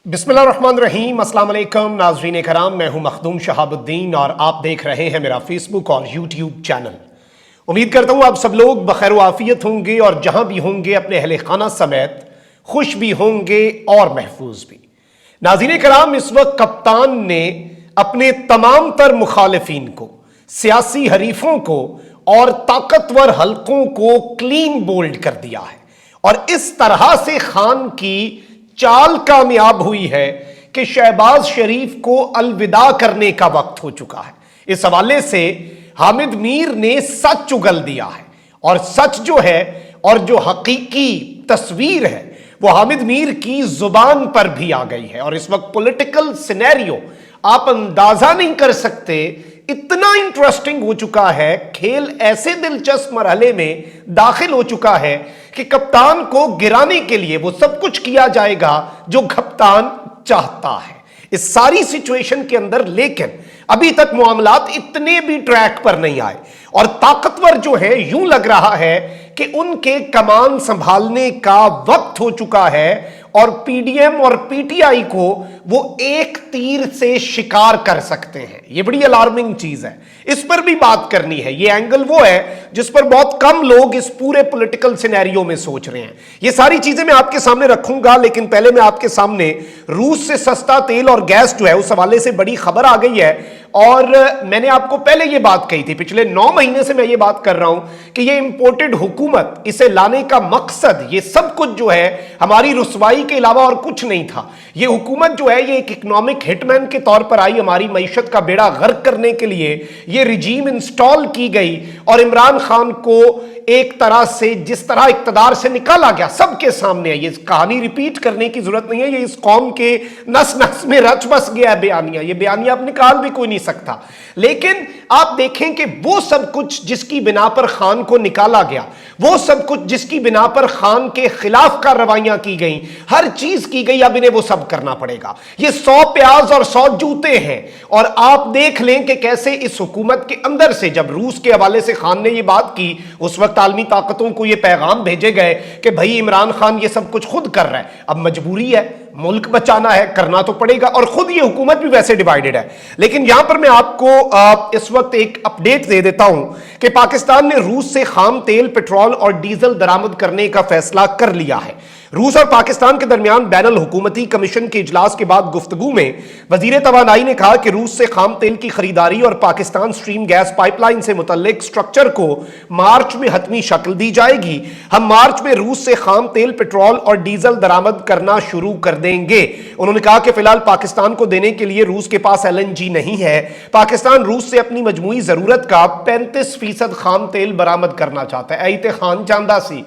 बिस्मिल्लाहिर्रहमानिर्रहीम, अस्सलाम वालेकुम नाज़रीन कराम, मैं हूं मखदूम शहाबुद्दीन और आप देख रहे हैं मेरा फेसबुक और यूट्यूब चैनल। उम्मीद करता हूं आप सब लोग बखैर व आफियत होंगे और जहां भी होंगे अपने अहले खाना समेत खुश भी होंगे और महफूज भी। नाज़रीन कराम, इस वक्त कप्तान ने अपने तमाम तर मुखालिफिन को, सियासी हरीफों को और ताकतवर हलकों को क्लीन बोल्ड कर दिया है और इस तरह से खान की चाल कामयाब हुई है कि शहबाज शरीफ को अलविदा करने का वक्त हो चुका है। इस हवाले से हामिद मीर ने सच उगल दिया है और सच जो है और जो हकीकी तस्वीर है वो हामिद मीर की जुबान पर भी आ गई है। और इस वक्त पॉलिटिकल सिनेरियो आप अंदाजा नहीं कर सकते, इतना इंटरेस्टिंग हो चुका है। खेल ऐसे दिलचस्प मरहले में दाखिल हो चुका है कि कप्तान को गिराने के लिए वो सब कुछ किया जाएगा जो कप्तान चाहता है इस सारी सिचुएशन के अंदर। लेकिन अभी तक मामलात इतने भी ट्रैक पर नहीं आए और ताकतवर जो है, यूं लग रहा है कि उनके कमान संभालने का वक्त हो चुका है और पीडीएम और पीटीआई को वो एक तीर से शिकार कर सकते हैं। ये बड़ी अलार्मिंग चीज है, इस पर भी बात करनी है। ये एंगल वो है जिस पर बहुत कम लोग इस पूरे पॉलिटिकल सिनेरियो में सोच रहे हैं। ये सारी चीजें मैं आपके सामने रखूंगा, लेकिन पहले मैं आपके सामने रूस से सस्ता तेल और गैस जो है उस हवाले से बड़ी खबर आ गई है। और मैंने आपको पहले ये बात कही थी, पिछले 9 महीने से मैं ये बात कर रहा हूं कि ये इंपोर्टेड हुकूमत, इसे लाने का मकसद, ये सब कुछ जो है हमारी रुसवाई के अलावा और कुछ नहीं था। ये हुकूमत जो है ये एक इकोनॉमिक हिटमैन के तौर पर आई, हमारी मईशत का बेड़ा गर्क करने के लिए ये रिजीम इंस्टॉल की गई और इमरान खान को एक तरह से जिस तरह इक्तदार से निकाला गया सबके सामने है। ये कहानी रिपीट करने की जरूरत नहीं है, ये इस कौम के नस नस में रच बस गया है बयानिया। ये बयानिया अब निकाल भी कोई नहीं सकता। लेकिन आप देखें कि वो सब कुछ जिसकी बिना पर खान को निकाला गया, वो सब कुछ जिसकी बिना पर खान के खिलाफ कार्रवाइयां की गई, हर चीज की गई, अब इन्हें वो सब करना पड़ेगा। ये 100 प्याज और 100 जूते हैं। और आप देख लें कि कैसे इस हुकूमत के अंदर से, जब रूस के हवाले से खान ने ये बात की, उस वक्त आलमी ताकतों को ये पैगाम भेजे गए कि भाई इमरान खान ये सब कुछ खुद कर रहा है, अब मजबूरी है, मुल्क बचाना है, करना तो पड़ेगा। और खुद ये हुकूमत भी वैसे डिवाइडेड है। लेकिन यहां पर मैं आपको इस वक्त एक अपडेट दे देता हूं कि पाकिस्तान ने रूस से खाम तेल, पेट्रोल और डीजल दरामद करने का फैसला कर लिया है। रूस और पाकिस्तान के दरमियान बैनुल हुकूमती कमीशन के इजलास के बाद गुफ्तगू में वजीर तवानाई ने कहा कि रूस से खाम तेल की खरीदारी और पाकिस्तान स्ट्रीम गैस पाइपलाइन से मुतल्लिक स्ट्रक्चर को मार्च में हतमी शक्ल दी जाएगी। हम मार्च में रूस से खाम तेल, पेट्रोल और डीजल दरामद करना शुरू कर देंगे। उन्होंने कहा कि फिलहाल पाकिस्तान को देने के लिए रूस के पास एलएनजी नहीं है। पाकिस्तान रूस से अपनी मजमूई जरूरत का 35% खाम तेल बरामद करना चाहता है। ऐते खान चांदा सी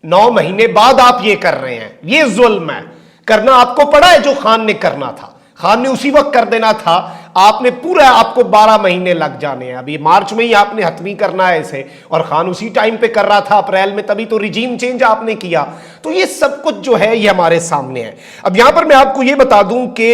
9 महीने बाद आप ये कर रहे हैं, ये जुल्म है। करना आपको पड़ा है जो खान ने करना था, खान ने उसी वक्त कर देना था। आपने पूरा, आपको 12 महीने लग जाने हैं। अभी मार्च में ही आपने हतमी करना है इसे, और खान उसी टाइम पे कर रहा था, अप्रैल में, तभी तो रिजीम चेंज आपने किया। तो ये सब कुछ जो है ये हमारे सामने है। अब यहां पर मैं आपको ये बता दूं कि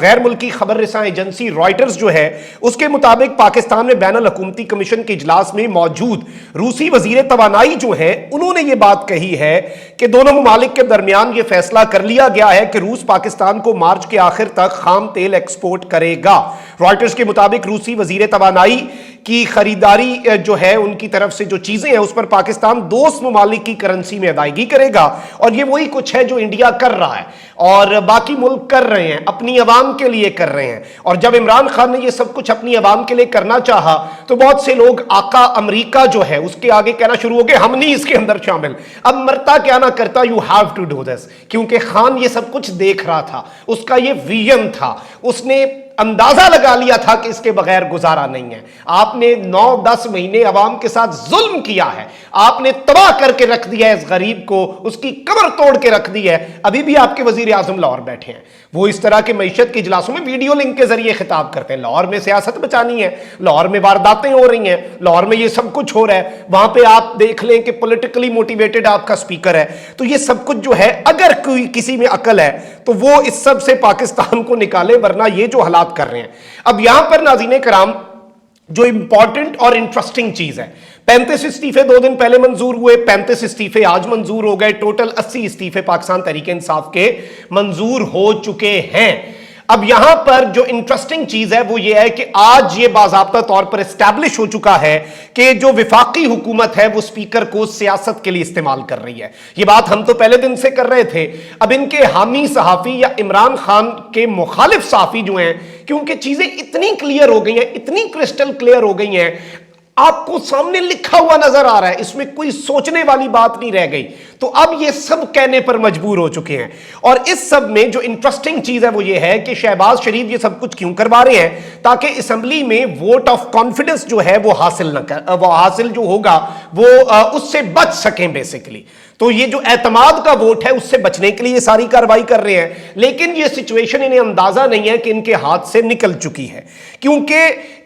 गैर मुल्की खबर रसां एजेंसी रॉयटर्स जो है उसके मुताबिक पाकिस्तान में बैनुल हुकूमती कमीशन के इजलास में मौजूद रूसी वजीर तवानाई जो है उन्होंने ये बात कही है कि दोनों मुमालिक के दरमियान ये फैसला कर लिया गया है कि रूस पाकिस्तान को मार्च के आखिर तक खाम तेल एक्सपोर्ट करेगा। रॉयटर्स के मुताबिक रूसी वजीर तवानाई की खरीदारी जो है उनकी तरफ से जो चीजें हैं उस पर पाकिस्तान दोस्त मुमालिक की करेंसी में अदायगी करेगा। और ये वही कुछ है जो इंडिया कर रहा है और बाकी मुल्क कर रहे हैं, अपनी अवाम के लिए कर रहे हैं। और जब इमरान खान ने ये सब कुछ अपनी अवाम के लिए करना चाहा तो बहुत से लोग आका अमेरिका जो है उसके आगे कहना शुरू हो गए हम नहीं इसके अंदर शामिल। अब मरता क्या ना करता, you have to do this, क्योंकि खान ये सब कुछ देख रहा था, उसका ये विजन था, उसने अंदाजा लगा लिया था कि इसके बगैर गुजारा नहीं है। आपने 9-10 महीने अवाम के साथ जुल्म किया है, आपने तबाह करके रख दिया है इस गरीब को, उसकी कमर तोड़ के रख दी है। अभी भी आपके वजीर आजम लाहौर बैठे हैं, वो इस तरह के मईशत के इजलासों में वीडियो लिंक के जरिए खिताब करते हैं। लाहौर में सियासत बचानी है, लाहौर में वारदातें हो रही हैं, लाहौर में ये सब कुछ हो रहा है। वहां पे आप देख लें कि पॉलिटिकली मोटिवेटेड आपका स्पीकर है। तो ये सब कुछ जो है, अगर कोई किसी में अकल है तो वो इस सब से पाकिस्तान को निकाले, वरना ये जो हालात कर रहे हैं। अब यहां पर नाज़रीन कराम जो इंपॉर्टेंट और इंटरेस्टिंग चीज है, 35 इस्तीफे 2 दिन पहले मंजूर हुए, 35 इस्तीफे आज मंजूर हो गए, टोटल 80 इस्तीफे पाकिस्तान तहरीक इंसाफ के मंजूर हो चुके हैं। अब यहां पर जो इंटरेस्टिंग चीज है वो ये है कि आज ये बाज़ाब्ता तौर पर एस्टैब्लिश हो चुका है कि जो विफाकी हुकूमत है वो स्पीकर को सियासत के लिए इस्तेमाल कर रही है। ये बात हम तो पहले दिन से कर रहे थे। अब इनके हामी सहाफी या इमरान खान के मुखालिफ सहाफी जो हैं, क्योंकि चीजें इतनी क्लियर हो गई हैं, इतनी क्रिस्टल क्लियर हो गई हैं, आपको सामने लिखा हुआ नजर आ रहा है, इसमें कोई सोचने वाली बात नहीं रह गई, तो अब ये सब कहने पर मजबूर हो चुके हैं। और इस सब में जो इंटरेस्टिंग चीज है वो ये है कि शहबाज शरीफ ये सब कुछ क्यों करवा रहे हैं, ताकि असेंबली में वोट ऑफ कॉन्फिडेंस जो है वो हासिल जो होगा वो उससे बच सकें बेसिकली। तो ये जो एतमाद का वोट है उससे बचने के लिए ये सारी कार्रवाई कर रहे हैं, लेकिन ये सिचुएशन इन्हें अंदाजा नहीं है कि इनके हाथ से निकल चुकी है, क्योंकि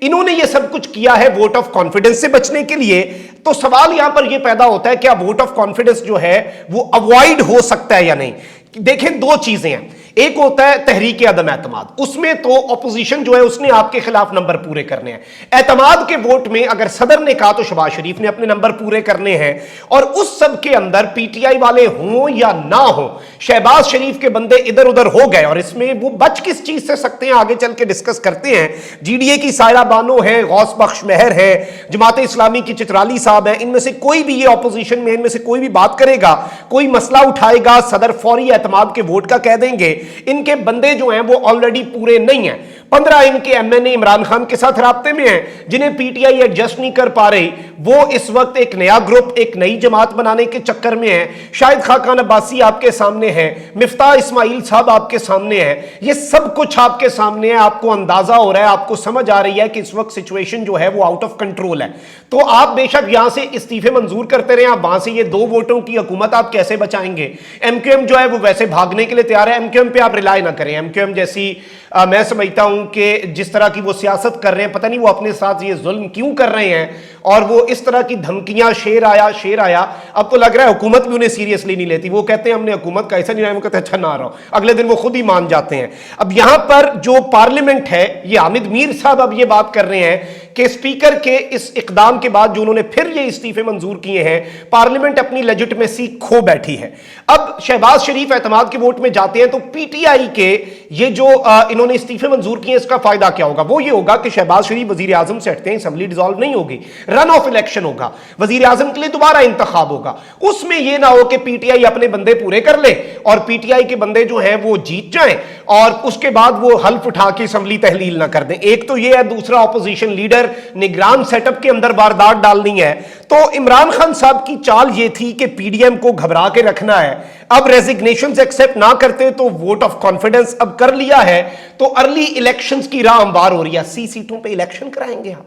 इन्होंने ये सब कुछ किया है वोट ऑफ कॉन्फिडेंस से बचने के लिए। तो सवाल यहां पर ये पैदा होता है क्या वोट ऑफ कॉन्फिडेंस जो है वो अवॉइड हो सकता है या नहीं। देखें, दो चीजें हैं, एक होता है तहरीक अदम एतमाद, उसमें तो अपोजिशन जो है उसने आपके खिलाफ नंबर पूरे करने हैं। एतमाद के वोट में अगर सदर ने कहा तो शहबाज शरीफ ने अपने नंबर पूरे करने हैं, और उस सब के अंदर पीटीआई वाले हों या ना हो, शहबाज शरीफ के बंदे इधर उधर हो गए, और इसमें वो बच किस चीज से सकते हैं आगे चल के डिस्कस करते हैं। जीडीए की सायरा बानो है, गौस बख्श मेहर है, जमात इस्लामी की चित्राली साहब है, इनमें से कोई भी, ये ऑपोजिशन में इनमें से कोई भी बात करेगा, कोई मसला उठाएगा, सदर फौरी एतमाद के वोट का कह देंगे। इनके बंदे जो हैं वो ऑलरेडी पूरे नहीं हैं। 15 इनके एमएनए इमरान खान के साथ राब्ते में हैं, जिन्हें पीटीआई एडजस्ट नहीं कर पा रही। वो इस वक्त एक नया ग्रुप, एक नई जमात बनाने के चक्कर में है। शाहिद खाकान अब्बासी आपके सामने है, मिफ्ताह इस्माइल साहब आपके सामने है, ये सब कुछ आपके सामने है। आपको अंदाजा हो रहा है, आपको समझ आ रही है कि इस वक्त सिचुएशन जो है वो आउट ऑफ कंट्रोल है। तो आप बेशक यहां से इस्तीफे मंजूर करते रहे, आप वहां से ये 2 वोटों की हुकूमत आप कैसे बचाएंगे। एमक्यूएम जो है वो वैसे भागने के लिए तैयार है, एमक्यूएम पे आप रिलाई ना करें। एमक्यूएम जैसी मैं समझता हूं कि जिस तरह की वो सियासत कर रहे हैं, पता नहीं वो अपने साथ ये जुल्म क्यों कर रहे हैं, और वो इस तरह की धमकियां, शेर आया, अब तो लग रहा है हुकूमत भी उन्हें सीरियसली नहीं लेती। वो कहते हैं हमने हुकूमत का ऐसा नहीं रहा, वो कहते हैं अच्छा ना रहो, अगले दिन वो खुद ही मान जाते हैं। अब यहां पर जो पार्लियामेंट है, ये हामिद मीर साहब अब ये बात कर रहे हैं कि स्पीकर के इस इकदाम के बाद जो उन्होंने फिर ये इस्तीफे मंजूर किए हैं, पार्लियामेंट अपनी लेजिटिमेसी खो बैठी है। अब शहबाज शरीफ एतमाद के वोट में जाते हैं तो पीटीआई के ये जो इन्होंने इस्तीफे मंजूर किए, इसका फायदा क्या होगा? वो ये होगा कि शहबाज शरीफ वजीर आजम से हटते हैं, असेंबली डिसॉल्व नहीं होगी, रन ऑफ इलेक्शन होगा, वजीर आजम के लिए दोबारा इंतखाब होगा। उसमें यह ना हो कि पीटीआई अपने बंदे पूरे कर ले और पीटीआई के बंदे जो हैं वो जीत जाएं और उसके बाद वो हल्फ उठा के असेंबली तहलील ना कर दें। एक तो ये है, दूसरा ऑपोजिशन लीडर निगरान सेटअप के अंदर वारदात डालनी है। तो इमरान खान साहब की चाल ये थी कि पीडीएम को घबरा के रखना है। अब रेजिग्नेशंस एक्सेप्ट ना करते तो वोट ऑफ कॉन्फिडेंस अब कर लिया है, तो अर्ली इलेक्शंस की राह हमवार हो रही है। 80 सीटों पे इलेक्शन कराएंगे आप,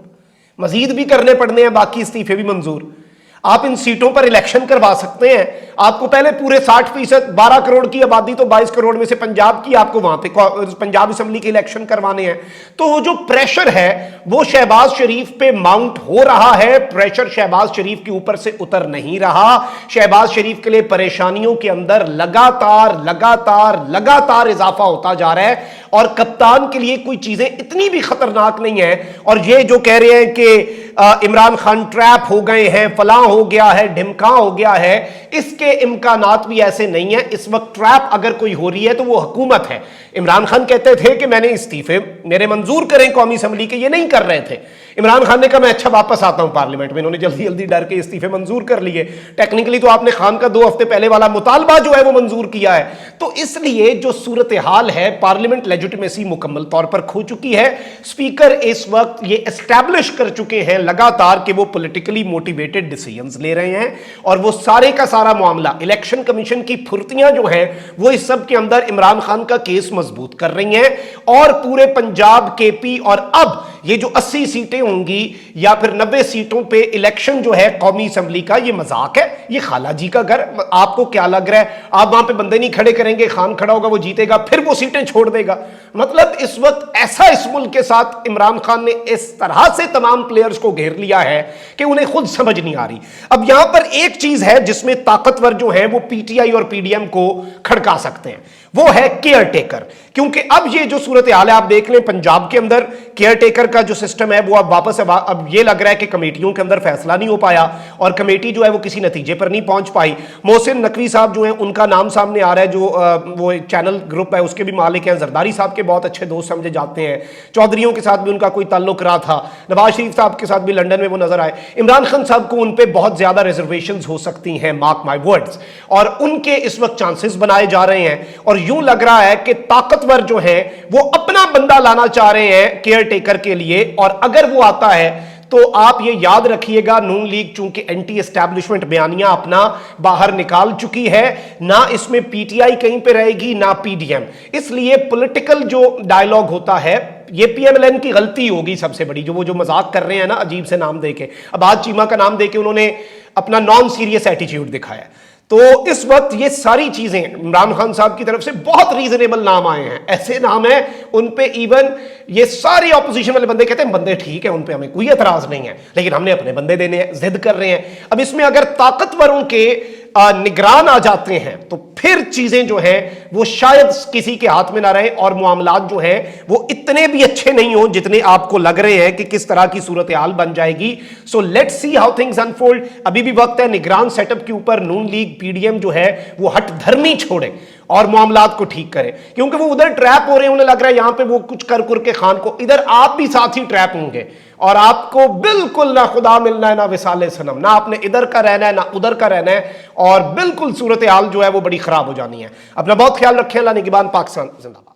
मजीद भी करने पड़ने हैं, बाकी इस्तीफे भी मंजूर। आप इन सीटों पर इलेक्शन करवा सकते हैं। आपको पहले पूरे 60%, 12 करोड़ की आबादी तो 22 करोड़ में से पंजाब की, आपको वहां पे पंजाब असेंबली के इलेक्शन करवाने हैं। तो वो जो प्रेशर है वो शहबाज शरीफ पे माउंट हो रहा है, प्रेशर शहबाज शरीफ के ऊपर से उतर नहीं रहा। शहबाज शरीफ के लिए परेशानियों के अंदर लगातार इजाफा होता जा रहा है, और कप्तान के लिए कोई चीजें इतनी भी खतरनाक नहीं है। और ये जो कह रहे हैं कि इमरान खान ट्रैप हो गए हैं, फलां हो गया है, ढिमका हो गया है, इसके इम्कानात भी ऐसे नहीं है। इस वक्त ट्रैप अगर कोई हो रही है तो वो हुकूमत है। इमरान खान कहते थे कि मैंने इस्तीफे मेरे मंजूर करें कौमी असेंबली के, ये नहीं कर रहे थे। इमरान खान ने कहा मैं अच्छा वापस आता हूं पार्लियामेंट में, इन्होंने जल्दी जल्दी डर के इस्तीफे मंजूर कर लिए। टेक्निकली तो आपने खान का 2 हफ्ते पहले वाला मुतालबा जो है वो मंजूर किया है। तो इसलिए जो सूरत हाल है, पार्लियामेंट लेजिटिमेसी मुकम्मल तौर पर खो चुकी है। स्पीकर इस वक्त ये एस्टैब्लिश कर चुके हैं लगातार कि वो पॉलिटिकली मोटिवेटेड डिसीजंस ले रहे हैं, और वो सारे का सारा मामला, इलेक्शन कमीशन की फुर्तियां जो हैं वो इस सब के अंदर इमरान खान का केस मजबूत कर रही हैं। और पूरे पंजाब, केपी, और अब ये जो 80 सीटें होंगी या फिर 90 सीटों पे इलेक्शन जो है कौमी असेंबली का, ये मजाक है, ये खाला जी का घर। आपको क्या लग रहा है आप वहां पे बंदे नहीं खड़े करेंगे, खान खड़ा होगा, वो जीतेगा, फिर वो सीटें छोड़ देगा? मतलब इस वक्त ऐसा इस मुल्क के साथ इमरान खान ने इस तरह से तमाम प्लेयर्स को घेर लिया है कि उन्हें खुद समझ नहीं आ रही। अब यहां पर एक चीज है जिसमें ताकतवर जो है वो पीटीआई और पीडीएम को खड़का सकते हैं, वो है केयर टेकर। क्योंकि अब ये जो सूरत हाल है आप देख लें, पंजाब के अंदर केयर टेकर का जो सिस्टम है वो अब वापस अब ये लग रहा है कि कमेटियों के अंदर फैसला नहीं हो पाया और कमेटी जो है वो किसी नतीजे पर नहीं पहुंच पाई। मोहसिन नकवी साहब जो है उनका नाम सामने आ रहा है, जो वो एक चैनल ग्रुप है उसके भी मालिक हैं, जरदारी साहब के बहुत अच्छे दोस्त समझे जाते हैं, चौधरियों के साथ भी उनका कोई ताल्लुक रहा था, नवाज शरीफ साहब के साथ भी लंदन में वो नजर आए। इमरान खान साहब को उन पे बहुत ज्यादा रिजर्वेशंस हो सकती हैं, मार्क माय वर्ड्स, और उनके इस वक्त चांसेस बनाए जा रहे हैं और यूं लग रहा है कि ताकतवर जो है वो अपना बंदा लाना चाह रहे हैं केयर टेकर के लिए, और अगर वो आता है तो आप ये याद रखिएगा, नून लीग चूंकि एंटी एस्टैब्लिशमेंट बयानियां अपना बाहर निकाल चुकी है, ना इसमें पीटीआई कहीं पे रहेगी ना पीडीएम, इसलिए पॉलिटिकल जो डायलॉग होता है ये पीएमएलएन की गलती होगी सबसे बड़ी, जो वो जो मजाक कर रहे हैं ना अजीब से नाम देके, अब आज चीमा का नाम देके उन्होंने अपना नॉन सीरियस एटीट्यूड दिखाया। तो इस वक्त ये सारी चीजें इमरान खान साहब की तरफ से बहुत रीजनेबल नाम आए हैं, ऐसे नाम हैं उन पे इवन ये सारे ऑपोजिशन वाले बंदे कहते हैं बंदे ठीक है, उन पे हमें कोई एतराज नहीं है, लेकिन हमने अपने बंदे देने हैं, जिद कर रहे हैं। अब इसमें अगर ताकतवरों के निगरान आ जाते हैं तो फिर चीजें जो हैं वो शायद किसी के हाथ में ना रहे और मामलात जो हैं वो इतने भी अच्छे नहीं हो जितने आपको लग रहे हैं कि किस तरह की सूरत हाल बन जाएगी। So let's see how things unfold. अभी भी वक्त है निगरान सेटअप के ऊपर नून लीग पीडीएम जो है वो हट धर्मी छोड़े और मामलात को ठीक करें, क्योंकि वो उधर ट्रैप हो रहे हैं, उन्हें लग रहा है यहां पे वो कुछ कर के खान को, इधर आप भी साथ ही ट्रैप होंगे और आपको बिल्कुल ना खुदा मिलना है ना विसाले सनम, ना आपने इधर का रहना है ना उधर का रहना है और बिल्कुल सूरत हाल जो है वो बड़ी खराब हो जानी है। अपना बहुत ख्याल रखें। अल्लाह निगहबान, पाकिस्तान जिंदाबाद।